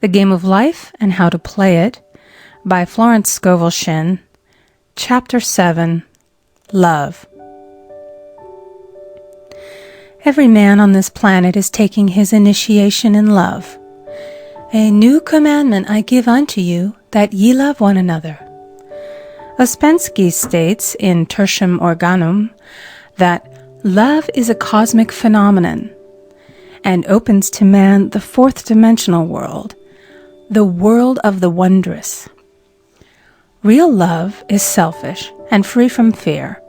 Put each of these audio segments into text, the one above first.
The Game of Life and How to Play It by Florence Shinn. Chapter 7, Love. Every man on this planet is taking his initiation in love. A new commandment I give unto you, that ye love one another. Ouspensky states in Tertium Organum that love is a cosmic phenomenon and opens to man the fourth dimensional world, the world of the wondrous. Real love is selfish and free from fear.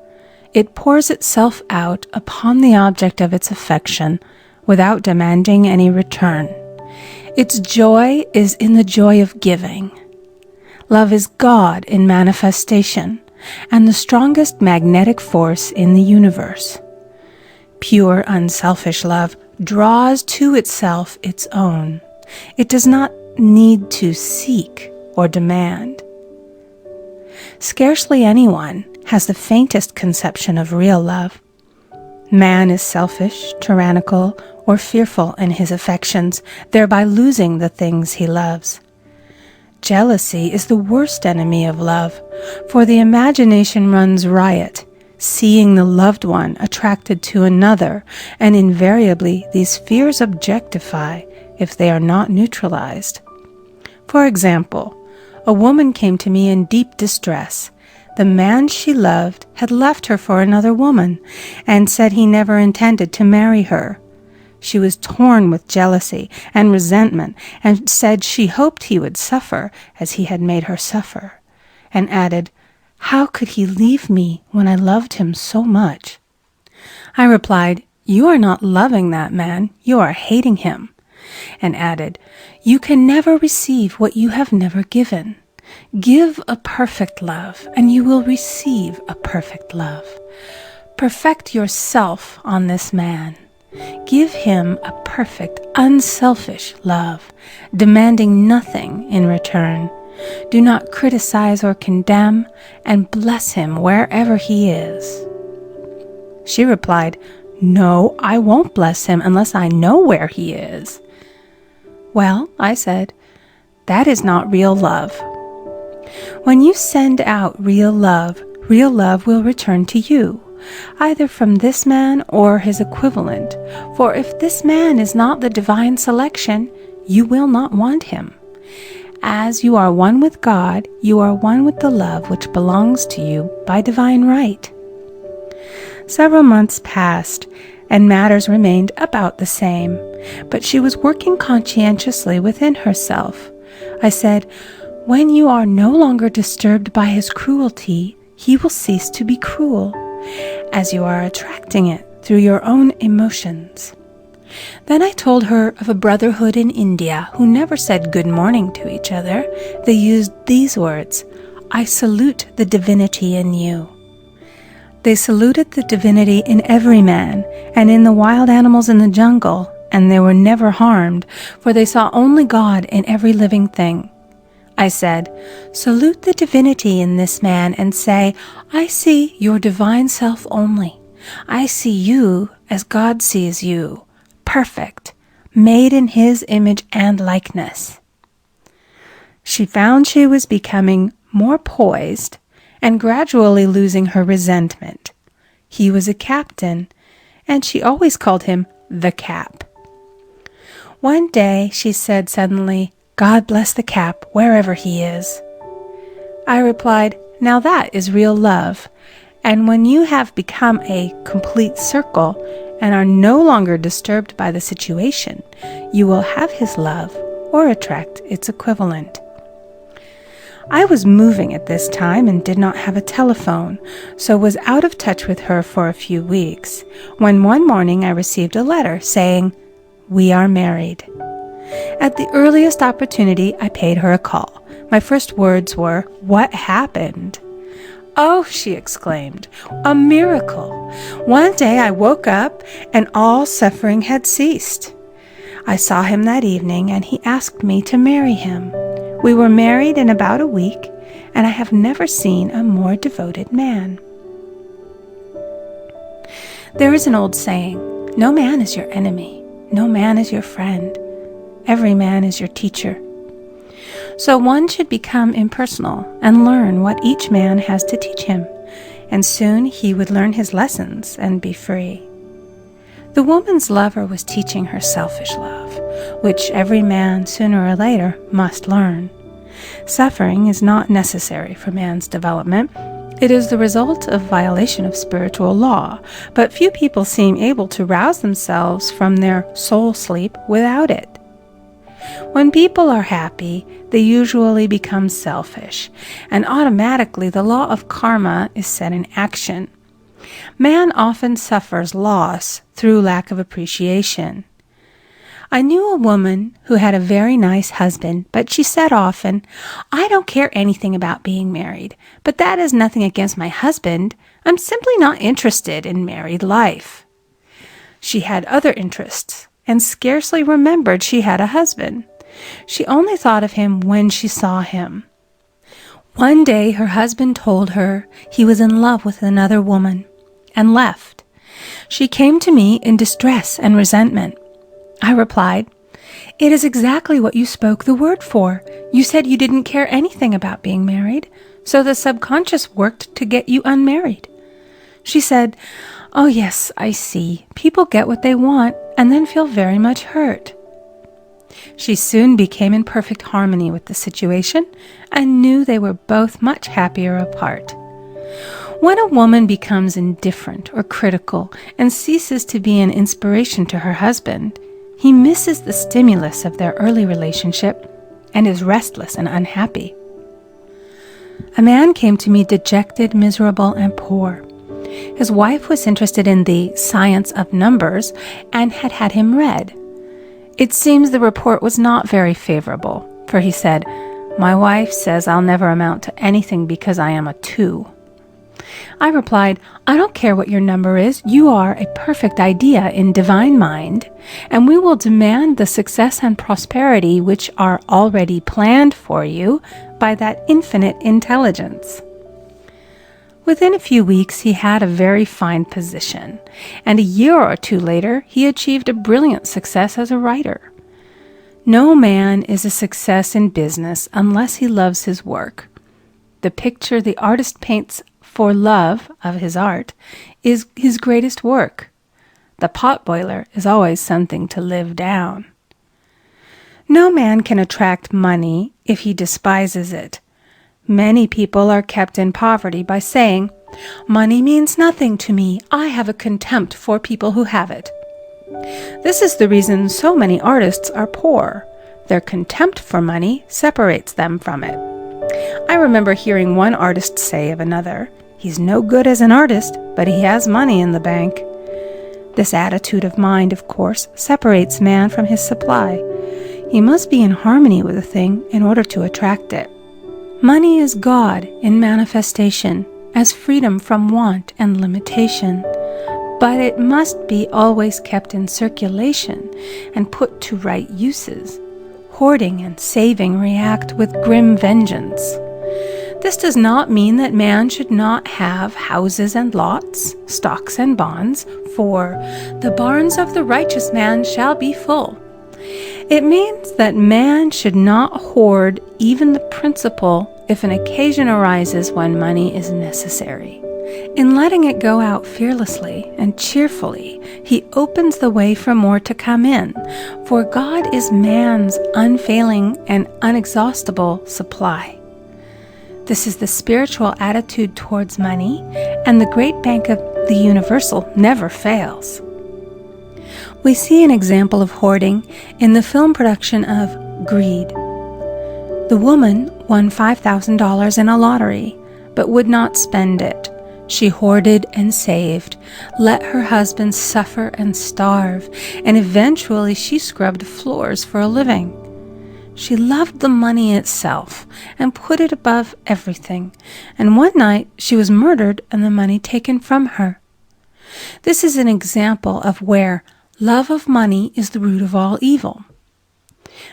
It pours itself out upon the object of its affection without demanding any return. Its joy is in the joy of giving. Love is God in manifestation and the strongest magnetic force in the universe. Pure, unselfish love draws to itself its own. It does not need to seek or demand. Scarcely anyone has the faintest conception of real love. Man is selfish, tyrannical, or fearful in his affections, thereby losing the things he loves. Jealousy is the worst enemy of love, for the imagination runs riot, seeing the loved one attracted to another, and invariably these fears objectify if they are not neutralized. For example, a woman came to me in deep distress. The man she loved had left her for another woman, and said he never intended to marry her. She was torn with jealousy and resentment, and said she hoped he would suffer as he had made her suffer, and added, "How could he leave me when I loved him so much?" I replied, "You are not loving that man, you are hating him," and added, "You can never receive what you have never given. Give a perfect love, and you will receive a perfect love. Perfect yourself on this man. Give him a perfect, unselfish love, demanding nothing in return. Do not criticize or condemn, and bless him wherever he is." She replied, "No, I won't bless him unless I know where he is." "Well," I said, "that is not real love. When you send out real love will return to you, either from this man or his equivalent, for if this man is not the divine selection, you will not want him. As you are one with God, you are one with the love which belongs to you by divine right." Several months passed, and matters remained about the same, but she was working conscientiously within herself. I said, "When you are no longer disturbed by his cruelty, he will cease to be cruel, as you are attracting it through your own emotions." Then I told her of a brotherhood in India who never said good morning to each other. They used these words, "I salute the divinity in you." They saluted the divinity in every man and in the wild animals in the jungle, and they were never harmed, for they saw only God in every living thing. I said, "Salute the divinity in this man and say, I see your divine self only. I see you as God sees you, perfect, made in his image and likeness." She found she was becoming more poised and gradually losing her resentment. He was a captain, and she always called him the Cap. One day she said suddenly, "God bless the Cap, wherever he is." I replied, "Now that is real love, and when you have become a complete circle and are no longer disturbed by the situation, you will have his love or attract its equivalent." I was moving at this time and did not have a telephone, so was out of touch with her for a few weeks, when one morning I received a letter saying, "We are married." At the earliest opportunity, I paid her a call. My first words were, "What happened?" "Oh," she exclaimed, "a miracle. One day I woke up and all suffering had ceased. I saw him that evening and he asked me to marry him. We were married in about a week, and I have never seen a more devoted man." There is an old saying, "No man is your enemy. No man is your friend. Every man is your teacher, So one should become impersonal and learn what each man has to teach him, and soon he would learn his lessons and be free. The woman's lover was teaching her selfish love, which every man sooner or later must learn. Suffering is not necessary for man's development. It is the result of violation of spiritual law, but few people seem able to rouse themselves from their soul sleep without it. When people are happy, they usually become selfish, and automatically the law of karma is set in action. Man often suffers loss through lack of appreciation. I knew a woman who had a very nice husband, but she said often, "I don't care anything about being married, but that is nothing against my husband. I'm simply not interested in married life." She had other interests, and scarcely remembered she had a husband. She only thought of him when she saw him. One day her husband told her he was in love with another woman, and left. She came to me in distress and resentment. I replied, "It is exactly what you spoke the word for. You said you didn't care anything about being married, so the subconscious worked to get you unmarried." She said, "Oh yes, I see. People get what they want and then feel very much hurt." She soon became in perfect harmony with the situation and knew they were both much happier apart. When a woman becomes indifferent or critical and ceases to be an inspiration to her husband, he misses the stimulus of their early relationship and is restless and unhappy. A man came to me dejected, miserable, and poor. His wife was interested in the science of numbers and had had him read. It seems the report was not very favorable, for he said, "My wife says I'll never amount to anything because I am a 2. I replied, "I don't care what your number is. You are a perfect idea in divine mind, and we will demand the success and prosperity which are already planned for you by that infinite intelligence." Within a few weeks, he had a very fine position, and a year or two later, he achieved a brilliant success as a writer. No man is a success in business unless he loves his work. The picture the artist paints for love of his art is his greatest work. The potboiler is always something to live down. No man can attract money if he despises it. Many people are kept in poverty by saying, "Money means nothing to me. I have a contempt for people who have it." This is the reason so many artists are poor. Their contempt for money separates them from it. I remember hearing one artist say of another, "He's no good as an artist, but he has money in the bank." This attitude of mind, of course, separates man from his supply. He must be in harmony with a thing in order to attract it. Money is God in manifestation, as freedom from want and limitation, but it must be always kept in circulation and put to right uses. Hoarding and saving react with grim vengeance. This does not mean that man should not have houses and lots, stocks and bonds, for the barns of the righteous man shall be full. It means that man should not hoard even the principal if an occasion arises when money is necessary. In letting it go out fearlessly and cheerfully, he opens the way for more to come in, for God is man's unfailing and inexhaustible supply. This is the spiritual attitude towards money, and the great bank of the universal never fails. We see an example of hoarding in the film production of Greed. The woman won $5,000 in a lottery, but would not spend it. She hoarded and saved, let her husband suffer and starve, and eventually she scrubbed floors for a living. She loved the money itself and put it above everything, and one night she was murdered and the money taken from her. This is an example of where love of money is the root of all evil.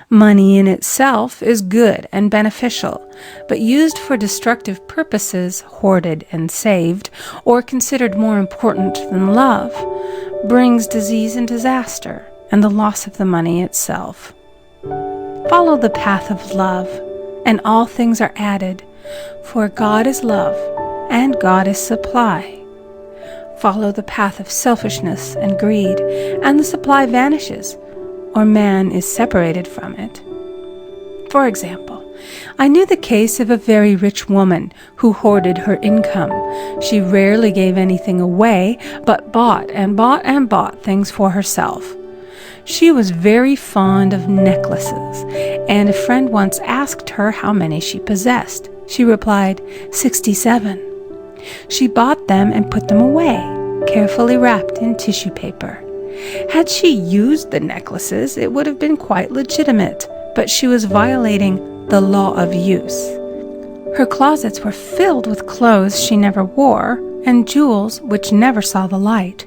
Money in itself is good and beneficial, but used for destructive purposes, hoarded and saved, or considered more important than love, brings disease and disaster, and the loss of the money itself. Follow the path of love, and all things are added. For God is love, and God is supply. Follow the path of selfishness and greed, and the supply vanishes, or man is separated from it. For example, I knew the case of a very rich woman who hoarded her income. She rarely gave anything away, but bought and bought and bought things for herself. She was very fond of necklaces, and a friend once asked her how many she possessed. She replied, 67. She bought them and put them away, carefully wrapped in tissue paper. Had she used the necklaces, it would have been quite legitimate, but she was violating the law of use. Her closets were filled with clothes she never wore and jewels which never saw the light.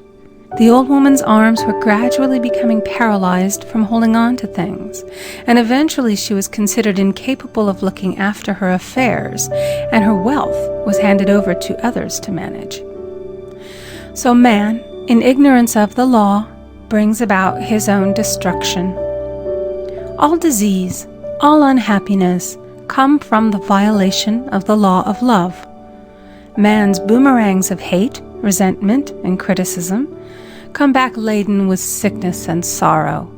The old woman's arms were gradually becoming paralyzed from holding on to things, and eventually she was considered incapable of looking after her affairs, and her wealth was handed over to others to manage. So man, in ignorance of the law, brings about his own destruction. All disease, all unhappiness come from the violation of the law of love. Man's boomerangs of hate, resentment, and criticism come back laden with sickness and sorrow.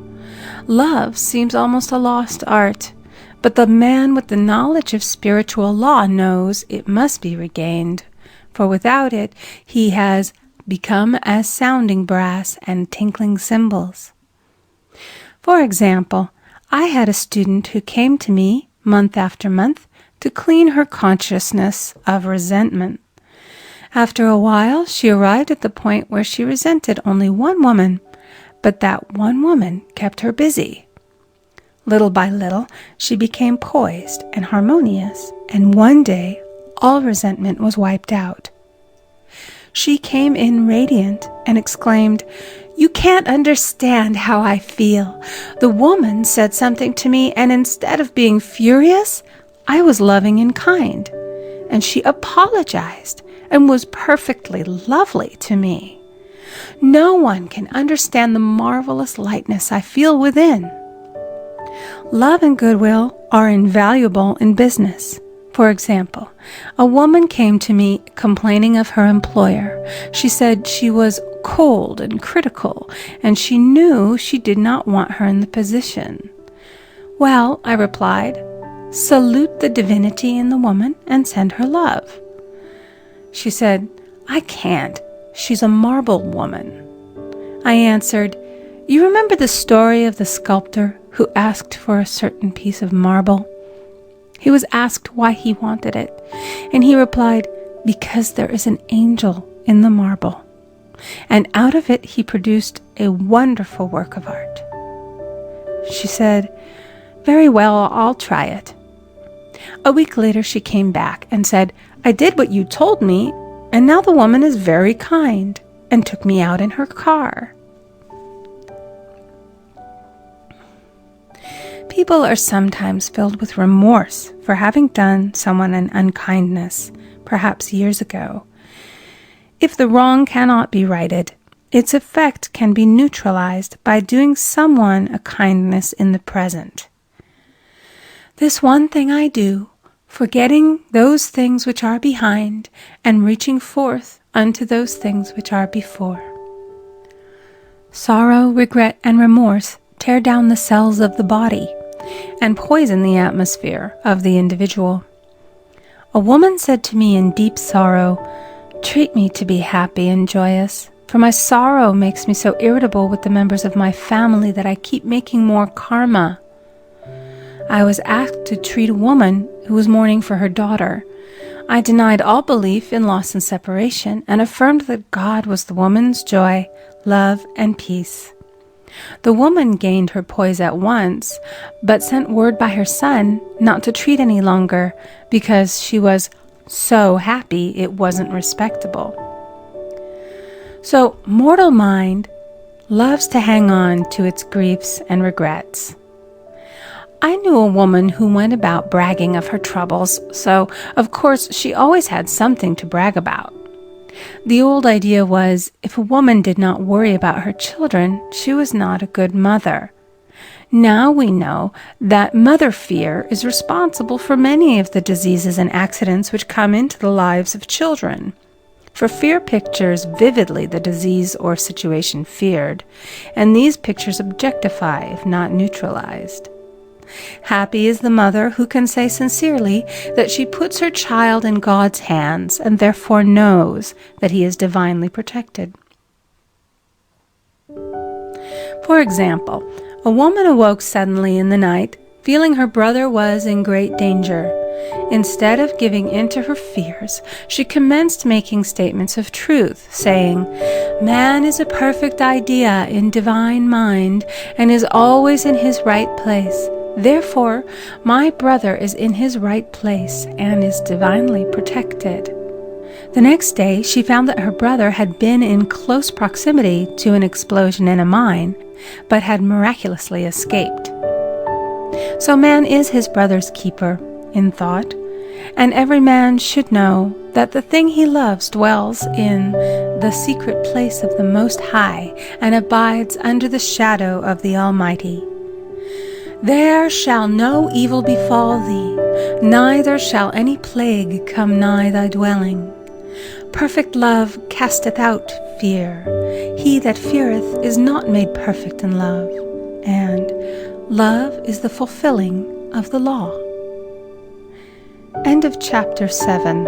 Love seems almost a lost art, but the man with the knowledge of spiritual law knows it must be regained, for without it he has become as sounding brass and tinkling cymbals. For example, I had a student who came to me month after month to clean her consciousness of resentment. After a while, she arrived at the point where she resented only one woman, but that one woman kept her busy. Little by little, she became poised and harmonious, and one day, all resentment was wiped out. She came in radiant and exclaimed, "You can't understand how I feel. The woman said something to me, and instead of being furious, I was loving and kind. And she apologized and was perfectly lovely to me. No one can understand the marvelous lightness I feel within." Love and goodwill are invaluable in business. For example, a woman came to me complaining of her employer. She said she was cold and critical, and she knew she did not want her in the position. "Well," I replied, "salute the divinity in the woman and send her love." She said, "I can't. She's a marble woman." I answered, "You remember the story of the sculptor who asked for a certain piece of marble? He was asked why he wanted it, and he replied, 'Because there is an angel in the marble.' And out of it he produced a wonderful work of art." She said, "Very well, I'll try it." A week later she came back and said, "I did what you told me, and now the woman is very kind," and took me out in her car. People are sometimes filled with remorse for having done someone an unkindness, perhaps years ago. If the wrong cannot be righted, its effect can be neutralized by doing someone a kindness in the present. "This one thing I do, forgetting those things which are behind, and reaching forth unto those things which are before." Sorrow, regret, and remorse tear down the cells of the body and poison the atmosphere of the individual. A woman said to me in deep sorrow, "Treat me to be happy and joyous, for my sorrow makes me so irritable with the members of my family that I keep making more karma." I was asked to treat a woman who was mourning for her daughter. I denied all belief in loss and separation and affirmed that God was the woman's joy, love, and peace. The woman gained her poise at once, but sent word by her son not to treat any longer because she was so happy it wasn't respectable. So mortal mind loves to hang on to its griefs and regrets. I knew a woman who went about bragging of her troubles, so of course she always had something to brag about. The old idea was, if a woman did not worry about her children, she was not a good mother. Now we know that mother fear is responsible for many of the diseases and accidents which come into the lives of children. For fear pictures vividly the disease or situation feared, and these pictures objectify if not neutralized. Happy is the mother who can say sincerely that she puts her child in God's hands and therefore knows that he is divinely protected. For example, a woman awoke suddenly in the night, feeling her brother was in great danger. Instead of giving in to her fears, she commenced making statements of truth, saying, "Man is a perfect idea in divine mind and is always in his right place. Therefore, my brother is in his right place and is divinely protected." The next day, she found that her brother had been in close proximity to an explosion in a mine, but had miraculously escaped. So man is his brother's keeper in thought, and every man should know that the thing he loves dwells in the secret place of the Most High and abides under the shadow of the Almighty. There shall no evil befall thee, neither shall any plague come nigh thy dwelling. Perfect love casteth out fear. He that feareth is not made perfect in love, and love is the fulfilling of the law. End of chapter 7.